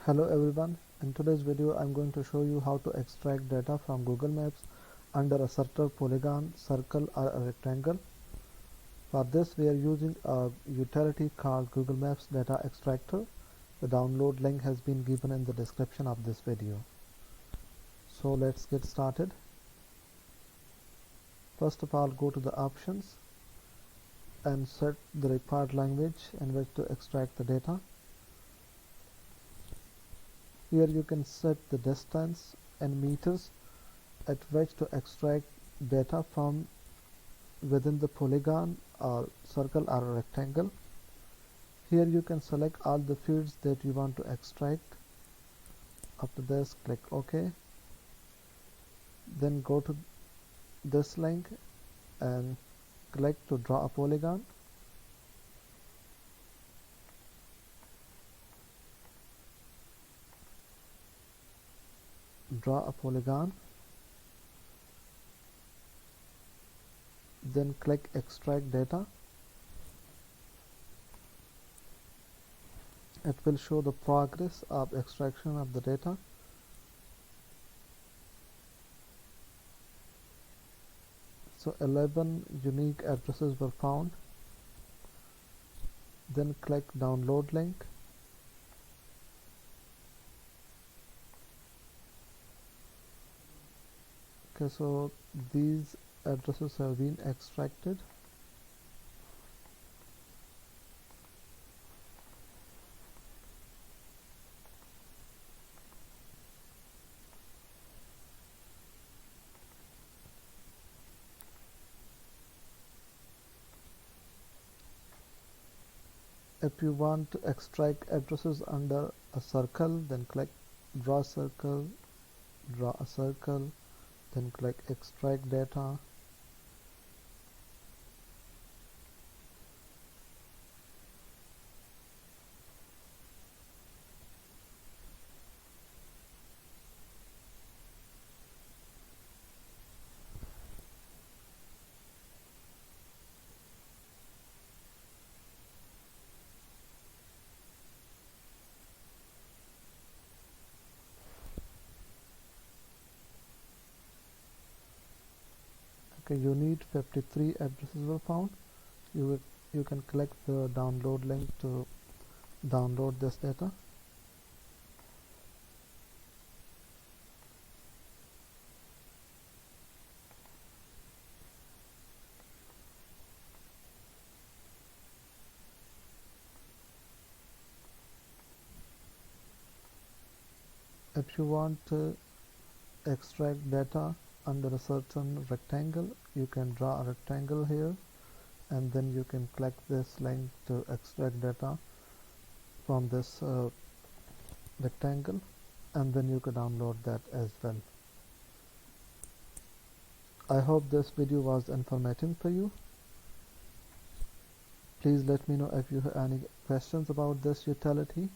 Hello everyone, in today's video I'm going to show you how to extract data from Google Maps under a circle, polygon, circle or a rectangle. For this we are using a utility called Google Maps Data Extractor. The download link has been given in the description of this video. So let's get started. First of all, go to the options and set the required language in which to extract the data. Here you can set the distance in meters at which to extract data from within the polygon or circle or rectangle. Here you can select all the fields that you want to extract. After this, click OK. Then go to this link and click to draw a polygon. Draw a polygon. Then click extract data. It will show the progress of extraction of the data. So 11 unique addresses were found. Then click download link. Okay, so these addresses have been extracted. If you want to extract addresses under a circle, then click draw circle, draw a circle, then click extract data. Okay, you need 53 addresses were found. You can click the download link to download this data. If you want to extract data under a certain rectangle, you can draw a rectangle here, and then you can click this link to extract data from this rectangle, and then you can download that as well. I hope this video was informative for you. Please let me know if you have any questions about this utility,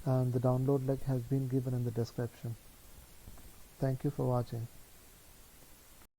and the download link has been given in the description. Thank you for watching.